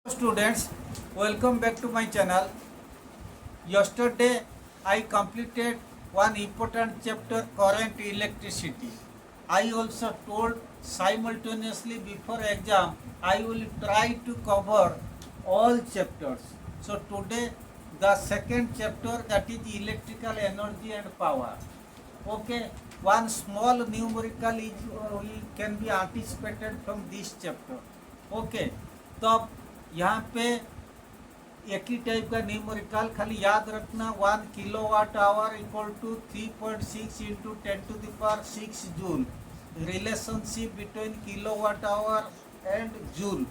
Students, welcome back to my channel. Yesterday I completed one important chapter, current electricity. I also told simultaneously before exam I will try to cover all chapters. So today the second chapter, that is electrical energy and power. Okay, one small numerical can be anticipated from this chapter. Okay, तो यहाँ पे एक ही type का numerical खाली याद रखना, 1 kilowatt hour equal to 3.6 into 10⁻⁶ joule. Relationship between kilowatt hour and joule.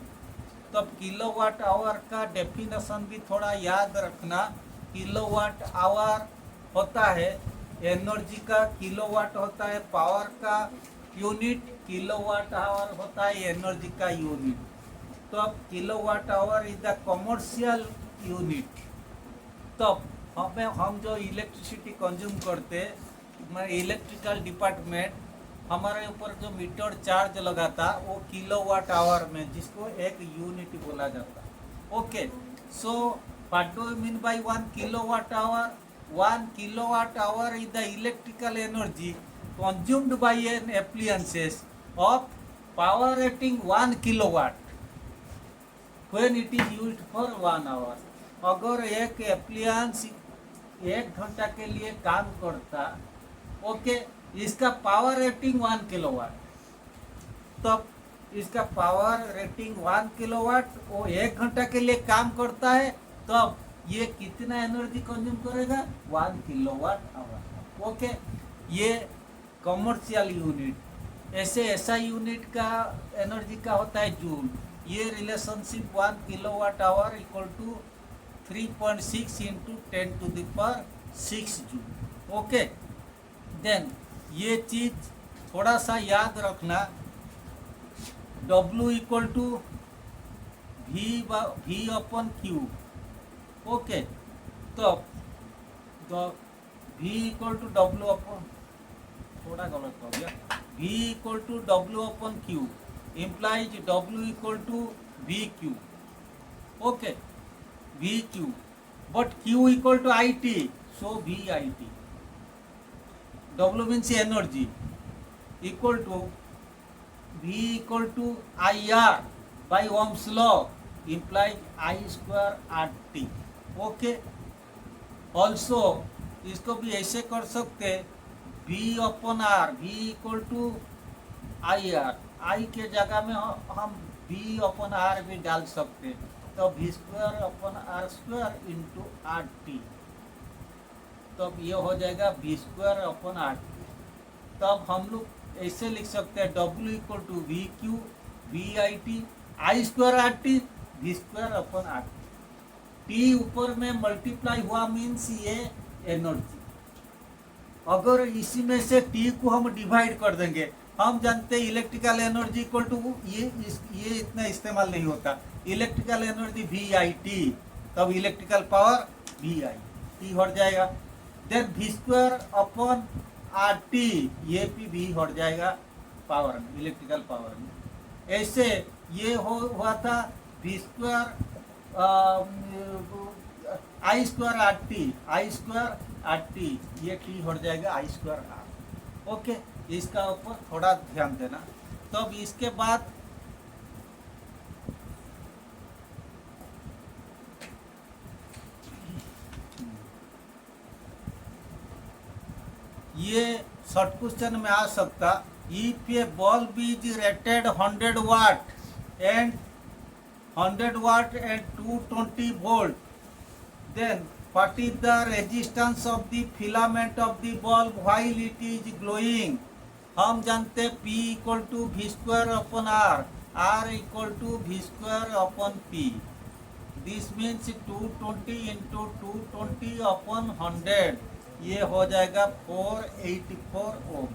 तो अब किलोवाट आवर का डेफिनेशन भी थोड़ा याद रखना. किलोवाट आवर होता है एनर्जी का, किलोवाट होता है पावर का यूनिट, किलोवाट आवर होता है एनर्जी का यूनिट. तो अब kilowatt hour is the commercial unit. तो हम जो इलेक्ट्रिसिटी कंज्यूम करते, इलेक्ट्रिकल डिपार्टमेंट हमारे ऊपर जो मीटर चार्ज लगाता वो किलोवाट आवर में, जिसको एक यूनिट बोला जाता. Okay, so what do you mean by 1 kilowatt our? 1 kilowatt hour is the electrical energy consumed by an appliances of power rating 1 kilowatt when it is used for 1 hour. अगर एक appliances 1 घंटा के लिए काम करता, okay, इसका power rating 1 kilowatt. तो इसका पावर रेटिंग 1 किलोवाट, वो 1 घंटा के लिए काम करता है, तो ये कितना एनर्जी कंज्यूम करेगा? 1 किलोवाट आवर. ओके, ये कमर्शियल यूनिट. ऐसे ऐसा यूनिट का एनर्जी का होता है जूल. ये relationship 1 kilowatt hour equal to 3.6 into 10⁻⁶ joule. Okay, then ये चीज थोड़ा सा याद रखना. W equal to V upon Q. Okay, तो V equal to W upon, थोड़ा गलत हो गया, V equal to W upon Q implies W equal to VQ. Okay, VQ, but Q equal to IT, so VIT. W means energy equal to V equal to IR by Ohm's law implies I square RT. Okay, also इसको भी ऐसे कर सकते, V upon R, V equal to I R. I के जगह में हम V upon R भी डाल सकते, तो V square upon R square into RT. तब ये हो जाएगा V स्क्वायर अपन RT. तब हम लोग ऐसे लिख सकते हैं W equal to VQ VIT, I square RT, V square upon RT. T ऊपर में मल्टीप्लाई हुआ मीन्स ये एनर्जी. अगर इसी में से T को हम डिवाइड कर देंगे, हम जानते हैं इलेक्ट्रिकल एनर्जी इक्वल टू ये इतना इस्तेमाल नहीं होता. इलेक्ट्रिकल एनर्जी VIT, तब इलेक्ट्रिकल पावर VI, T हट जाएगा. Then V square upon RT, ये भी V हट जाएगा पावर में, इलेक्ट्रिकल पावर में. ऐसे ये हुआ था V square I square RT, ये T हट जाएगा I स्क्वायर R. ओके, इसका ऊपर थोड़ा ध्यान देना. तब इसके बाद ये शॉर्ट क्वेश्चन में आ सकता. If A bulb is rated 100 watt and 220 volt, then what is the resistance of the filament of the bulb while it is glowing? हम जानते P equal to V square upon R, R equal to V square upon P. This means 220 into 220 upon 100, ये हो जाएगा 484 ohm.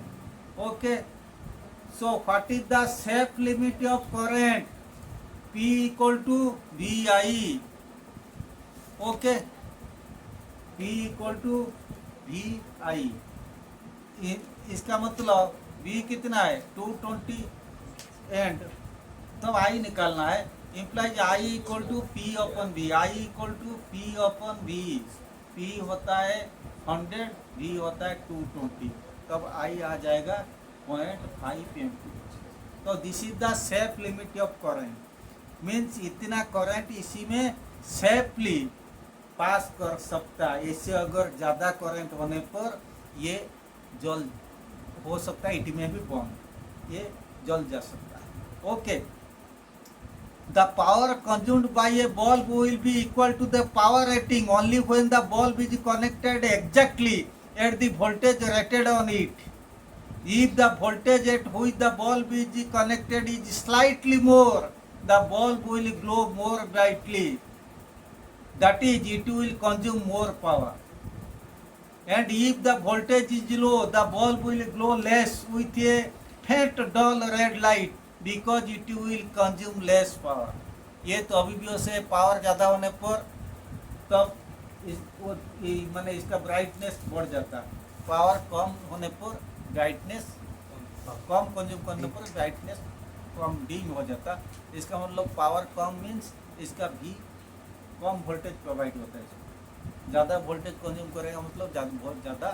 Okay, so what is the safe limit of current? P equal to VI. Okay, P equal to VI. इसका मतलब V कितना है? 220 and, तब I निकालना है. implies I equal to P upon V, I equal to P upon V, P होता है 100, V होता है 220, तब I आ जाएगा 0.5 एम्पीयर। तो this is the safe limit of current, means इतना करंट इसी में सेफली पास कर सकता है। इससे अगर ज़्यादा करंट होने पर ये जल हो सकता है, इट में भी बम ये जल जा सकता है। Okay, the power consumed by a bulb will be equal to the power rating only when the bulb is connected exactly at the voltage rated on it. If the voltage at which the bulb is connected is slightly more, the bulb will glow more brightly. That is, it will consume more power. And if the voltage is low, the bulb will glow less with a faint dull red light because it will consume less power. ये तो अभी से power ज़्यादा होने पर तब माने इसका ब्राइटनेस बढ़ जाता है, पावर कम होने पर ब्राइटनेस कम कंज्यूम करने पर ब्राइटनेस कम डिम हो जाता। इसका मतलब पावर कम मीन्स इसका भी कम वोल्टेज प्रोवाइड होता है। ज़्यादा वोल्टेज कंज्यूम करेगा मतलब बहुत ज़्यादा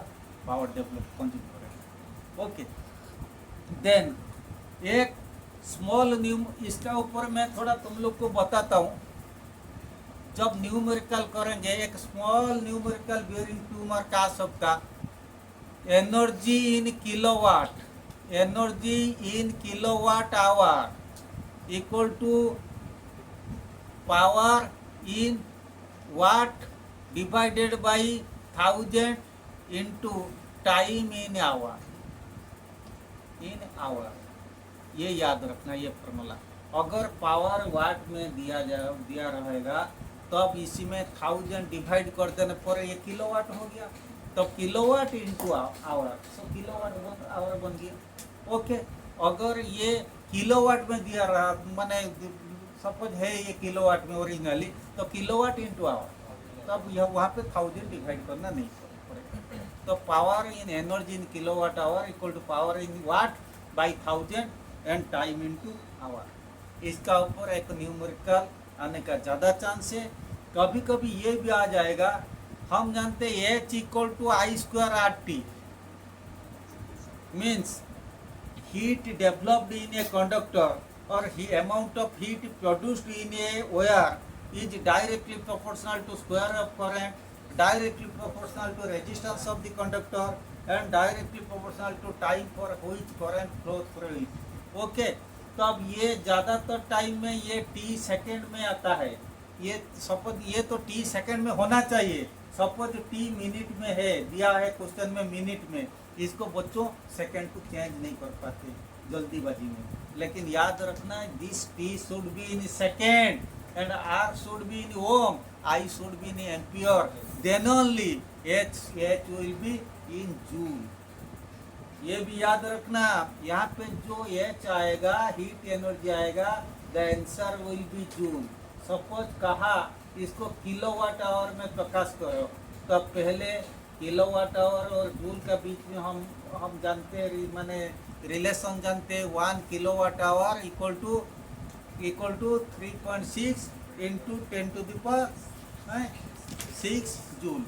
पावर डेवलप कंज्यूम करेगा। ओके, देन एक स्मॉल इसका ऊपर मैं थोड़ा तुम लोग को बताता हूँ। जब न्यूमेरिकल करेंगे, एक स्मॉल न्यूमेरिकल बियरिंग ट्यूमर का सबका energy in kilowatt, energy in kilowatt hour equal to power in watt divided by 1000 into time in hour, in hour. ये याद रखना, ये फॉर्मूला। अगर पावर वाट में दिया रहेगा तब इसी में 1000 डिवाइड कर देने पर ये किलोवाट हो गया, तो kilowatt into hour, so kilowatt hour बन गया। ओके, अगर ये किलोवाट में दिया रहा, माने सपोज है ये किलोवाट में ओरिजिनली, तो किलोवाट इंटू आवर, तब यह वहाँ पे 1000 डिवाइड करना नहीं पड़ेगा। तो power in energy in kilowatt hour equal to power in watt by 1000 and time into hour. इसका ऊपर एक न्यूमेरिकल आने का ज़्यादा चांस है। कभी कभी ये भी आ जाएगा, हम जानते हैं H equal to I square R T, means heat developed in a conductor और amount of heat produced in a wire is directly proportional to square of current, directly proportional to resistance of the conductor and directly proportional to time for which current flow through it. Okay, तो अब ये ज़्यादातर time में ये T second में आता है। ये सपोज ये तो टी सेकेंड में होना चाहिए, सपोज टी मिनट में है, दिया है क्वेश्चन में मिनट में, इसको बच्चों सेकेंड को चेंज नहीं कर पाते जल्दीबाजी में। लेकिन याद रखना, this T should be in second and R should be in ohm, I should be in ampere, then only H will be in joule. ये भी याद रखना, यहाँ पे जो एच आएगा, हीट एनर्जी आएगा, the answer will be joule. Suppose कहा इसको किलोवाट आवर में प्रकाश करो, तो पहले किलोवाट आवर और जूल का बीच में हम जानते हैं, माने रिलेशन जानते हैं, 1 kilowatt hour equal to 3.6 into 10⁻6 joule.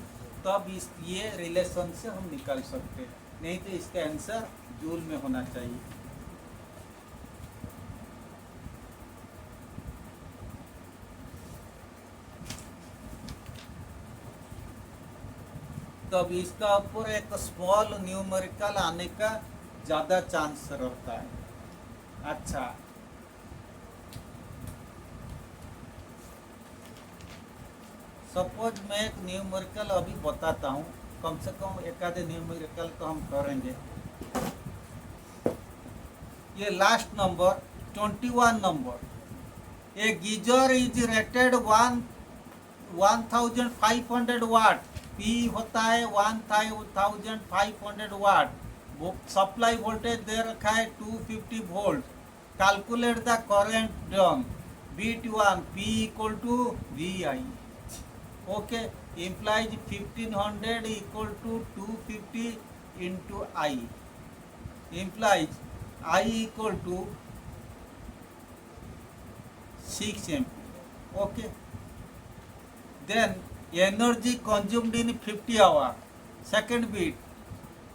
तब ये रिलेशन से हम निकाल सकते हैं, नहीं तो इसका आंसर जूल में होना चाहिए। तब इसका ऊपर एक स्मॉल न्यूमेरिकल आने का ज़्यादा चांस रहता है। अच्छा, सपोज मैं एक न्यूमेरिकल अभी बताता हूँ, कम से कम एक आधे न्यूमेरिकल तो हम करेंगे। ये last number 21 number, a geyser is rated 1500 watt, P होता है 1500 वाट, सप्लाई वोल्टेज दे रखा है 250 वोल्ट। कैलकुलेट द करंट ड्रम B21, P equal to VI। Okay, implies 1500 equal to 250 into I, implies I equal to 6 MP. Okay. Then energy consumed in 50 hour. Second bit,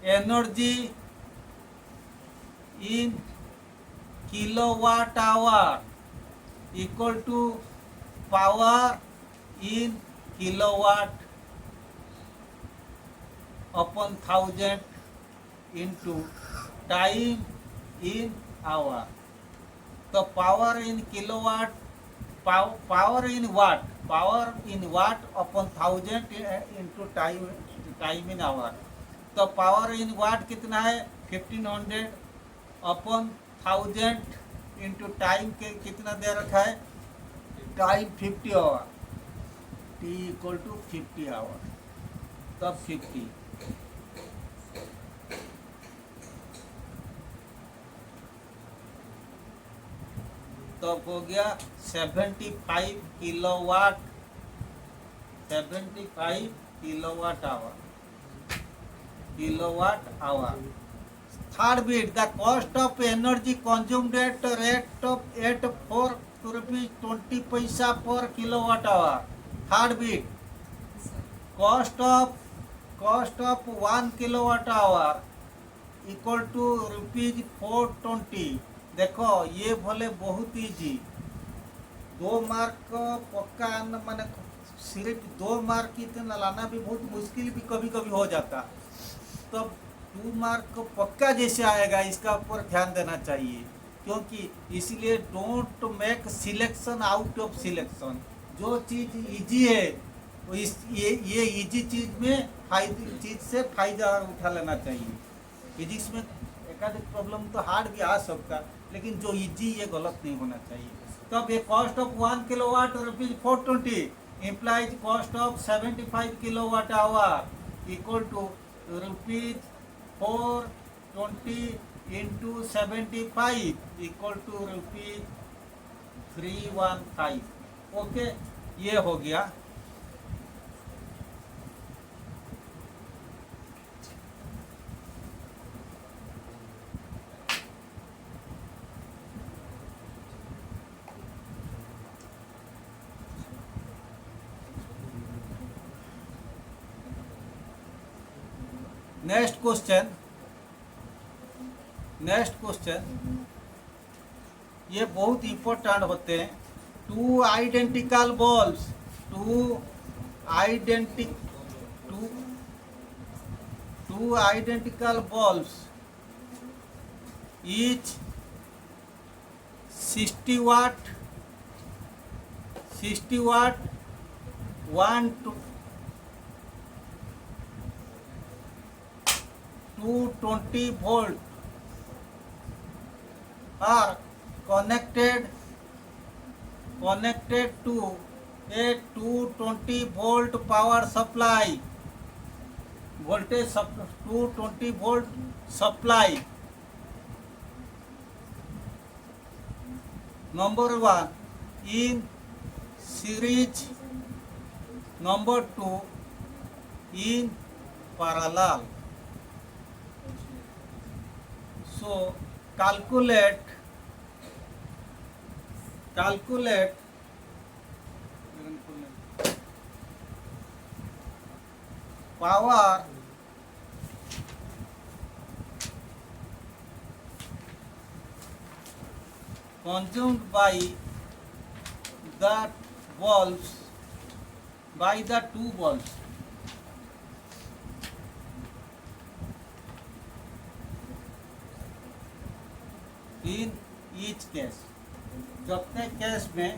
energy in kilowatt hour equal to power in kilowatt upon 1000 into time in hour. So power in kilowatt, power in watt upon 1000 into time in hour. तो power in वाट कितना है 1500 upon 1000 into time के कितना दे रखा है time 50 hour T equal to 50 hour तब 50 तब हो गया 75 kilowatt 75 kilowatt hour. Third bit, the cost of energy consumed at rate of 4 rupees 20 paisa per kilowatt hour. Third bit, cost of 1 kilowatt hour equal to rupees 420. देखो ये भले बहुत easy 2 mark पक्का मैंने सिर्फ 2 मार्क इतना लाना भी बहुत मुश्किल भी कभी कभी हो जाता. तो 2 मार्क पक्का जैसे आएगा इसका ऊपर ध्यान देना चाहिए क्योंकि इसलिए don't make selection out of selection. जो चीज़ इजी है वो ये इजी चीज़ में चीज़ से फायदा उठा लेना चाहिए. फिजिक्स में एकाधिक प्रॉब्लम तो हार्ड भी आ सकता लेकिन जो इजी ये गलत नहीं होना चाहिए. तब ये cost of 1 kilowatt rupees 420 implies cost of 75 kilowatt hour equal to rupees 420 into 75 equal to rupees 315. Okay ये हो गया. नेक्स्ट क्वेश्चन ये बहुत इंपॉर्टेंट होते हैं. Two identical balls each 60 watt 1 to 220 volt are connected to a 220 volt power supply. Voltage 220 volt supply. Number 1 in series, number 2 in parallel. So calculate power consumed by the bulbs, by the 2 bulbs. In each case, जितने case में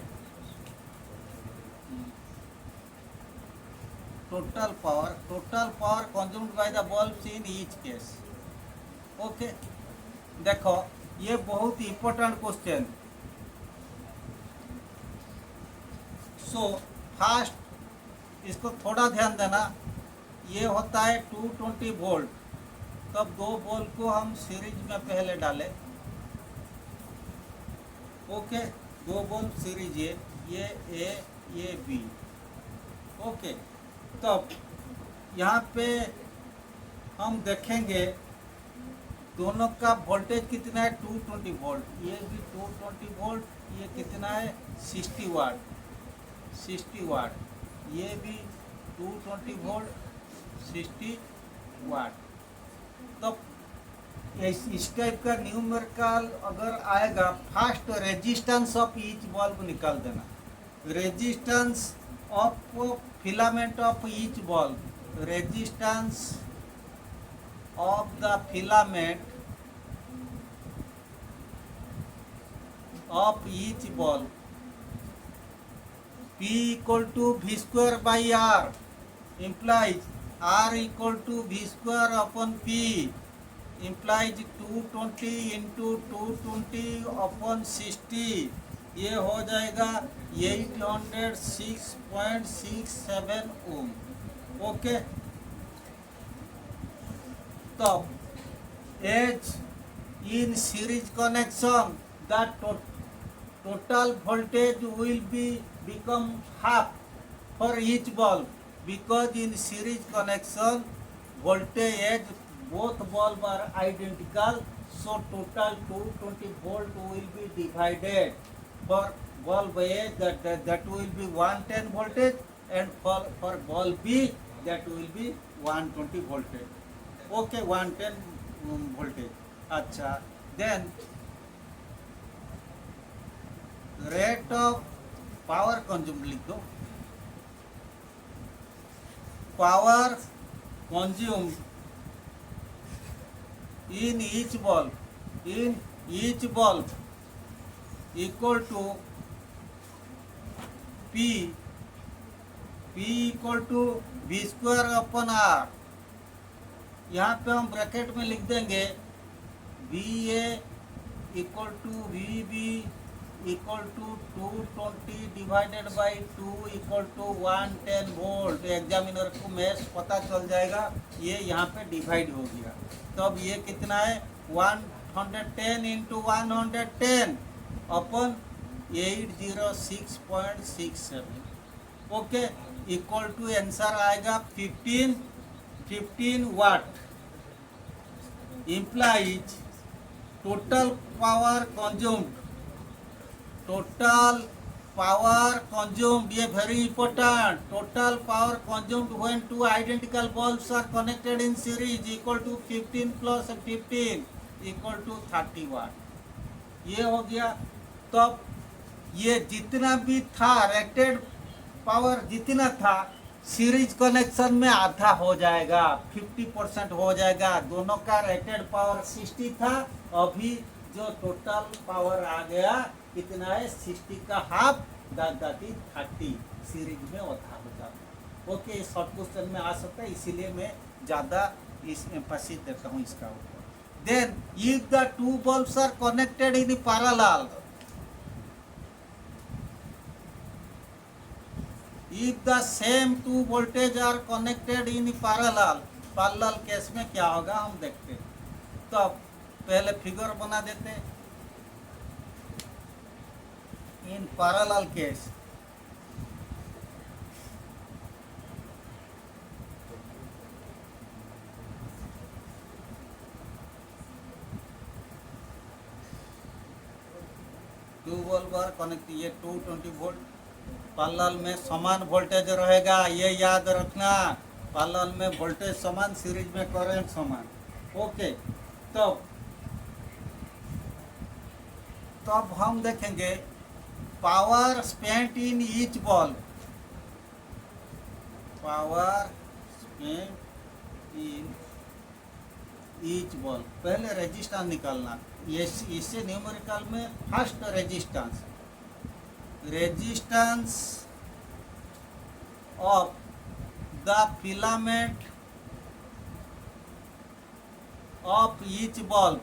total power consumed by the bulbs in each case. Okay देखो ये बहुत important question. So fast इसको थोड़ा ध्यान देना. ये होता है 220 वोल्ट. तब 2 बॉल को हम सीरीज में पहले डालें. ओके 2 बॉल सीरीज ये ए ये बी. ओके तब यहाँ पे हम देखेंगे दोनों का वोल्टेज कितना है 220 वोल्ट, ये भी 220 वोल्ट, ये कितना है 60 वाट, 60 वाट, ये भी 220 वोल्ट 60 वाट। तो इस टाइप का न्यूमेरिकल अगर आएगा, first resistance of each bulb निकाल देना, resistance of filament of each bulb, resistance of the filament of each bulb, P equal to V square by R, implies R equal to V square upon P, implies 220 into 220 upon 60, ये हो जाएगा 806.67 ओम। Okay, तो as in series connection the total voltage will be become half for each bulb, because in series connection voltage both bulb are identical, so total 220 volt will be divided for bulb A, that will be 110 voltage, and for bulb B that will be 120 voltage. Okay, 110 voltage. अच्छा, then rate of power consumed लिख दो, power consumed in each bulb equal to P equal to V square upon R। यहाँ पे हम bracket में लिख देंगे VA equal to VB equal to 220 divided by 2 equal to 110 volt. Examiner को maths पता चल जाएगा, ये यहाँ पे डिवाइड हो गया। तो अब ये कितना है 110 into 110 upon 806.67। Okay, equal to answer आएगा 15 वाट, implies total power consumed, ये very important, total power consumed when two identical bulbs are connected in series equal to 15 plus 15 equal to 30 watt। ये हो गया। तो ये जितना भी था रेटेड पावर जितना था सीरीज कनेक्शन में आधा हो जाएगा, 50% हो जाएगा। दोनों का रेटेड पावर 60 था, अभी जो टोटल पावर आ गया कितना है 60 का हाफ, दैट इज 30, सीरीज में आधा हो जाता। ओके, शॉर्ट क्वेश्चन में आ सकता है, इसीलिए मैं ज़्यादा इस एम्फेसिस देता हूँ इसका ऊपर। Then if the two bulbs are connected in parallel, if the same two voltage are connected in parallel case में क्या होगा हम देखते हैं। तो पहले फिगर बना देते हैं। In parallel case two bulb are connect, ये 220 वोल्ट पैरेलल में समान वोल्टेज रहेगा, ये याद रखना। पैरेलल में वोल्टेज समान, सीरीज में करंट समान। ओके, तो अब हम देखेंगे power spent in each bulb, power spent in each bulb. पहले रेजिस्टेंस निकालना, ये इससे न्यूमेरिकल में first resistance of the filament of each bulb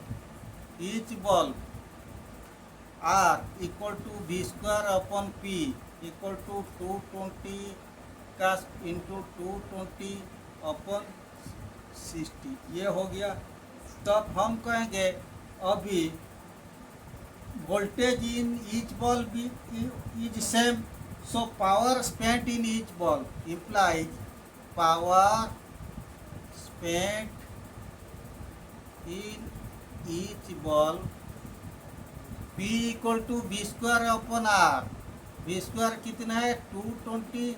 are equal to V square upon P equal to 220 का इंटू 220 अपन 60, ये हो गया। तब हम कहेंगे अभी voltage in each bulb is same, so power spent in each bulb implies power spent in each ball P equal to B square upon R. B square कितना है 220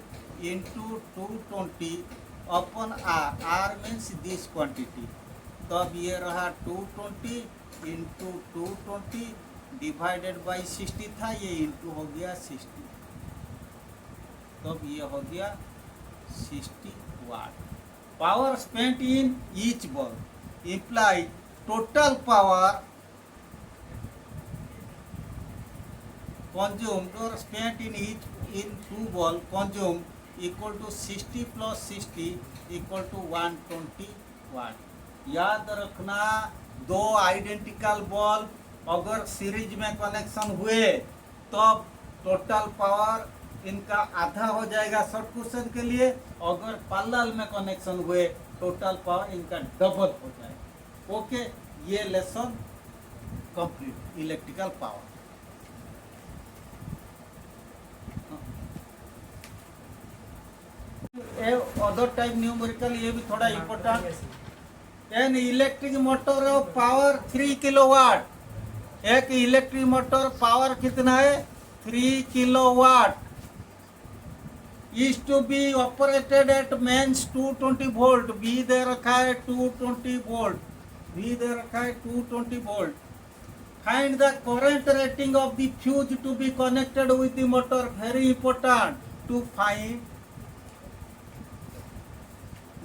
into 220 upon R. R means this quantity. तब ये रहा 220 into 220 divided by 60 था, ये into हो गया 60, तब ये हो गया 60 watt. Power spent in each bulb imply total power consumed or spent in two bulb consumed equal to 60 plus 60 equal to 120 watt. याद रखना, दो आइडेंटिकल बल्ब अगर सीरीज में कनेक्शन हुए तब टोटल पावर इनका आधा हो जाएगा शॉर्ट क्वेश्चन के लिए, अगर पैरेलल में कनेक्शन हुए टोटल पावर इनका डबल हो जाएगा. ओके, ये lesson complete electrical power. Other type numerical, ये भी थोड़ा important. An electric motor of power 3 kilowatt. एक इलेक्ट्रिक मोटर पावर कितना है 3 kilowatt. Is to be operated at mains 220 volt. V दे रखा है 220 वोल्ट. बी दे रखा है 220 volt. Find the current rating of the fuse to be connected with the motor. Very important to find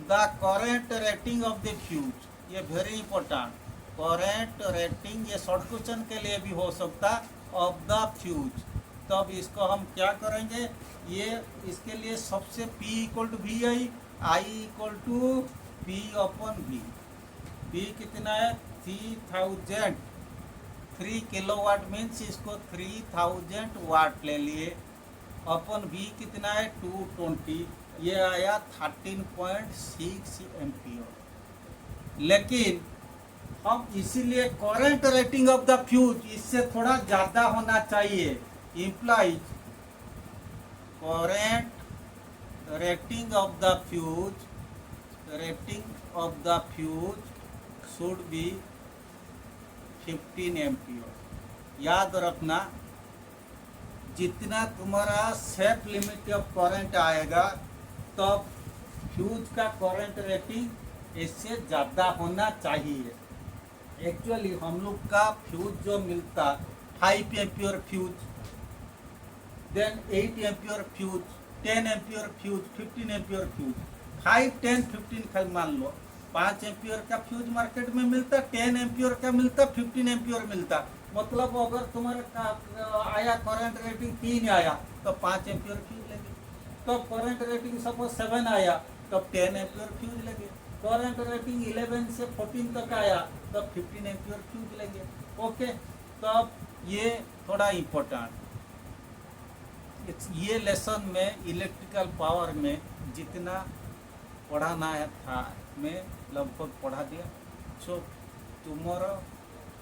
the current rating of the fuse. ये very important. Current rating ये short question के लिए भी हो सकता ऑफ द फ्यूज. तब इसको हम क्या करेंगे, ये इसके लिए सबसे P equal to V I equal to P upon V. P कितना है 3000. 3 किलोवाट मीन्स इसको 3000 वाट ले लिए. अपॉन V कितना है 220, ये आया 13.6 एम्पियर. लेकिन हम इसीलिए current rating of the fuse इससे थोड़ा ज़्यादा होना चाहिए. Implies current rating of the fuse should be 15 ampere. याद रखना, जितना तुम्हारा सेफ लिमिट ऑफ करंट आएगा तब फ्यूज का करंट रेटिंग इससे ज़्यादा होना चाहिए. एक्चुअली हम लोग का फ्यूज जो मिलता 5 ampere fuse, then 8 ampere fuse, 10 ampere fuse, 15 ampere fuse. 5, 10, 15 खाली मान लो. 5 एम्पियर का फ्यूज मार्केट में मिलता, 10 एम्पियर का मिलता, 15 एम्पियर मिलता. मतलब अगर तुम्हारा आया करंट रेटिंग 3 आया तो 5 एम्पियर फ्यूज लगे. तो करंट रेटिंग सपोज 7 आया तब 10 एम्पियर फ्यूज लगे. करंट रेटिंग 11 से 14 तक आया तब 15 एम्पियर फ्यूज लगे. ओके, तब ये थोड़ा इम्पोर्टेंट. ये लेसन में इलेक्ट्रिकल पावर में जितना पढ़ाना है था मैं लगभग पढ़ा दिया. सो टुमारो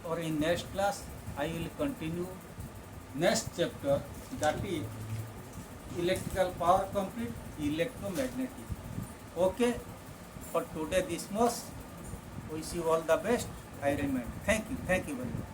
और in next class I will continue next chapter, that is electrical power complete, electromagnetic. Okay, for today this much. Wish you all the best. I remain. Thank you very much.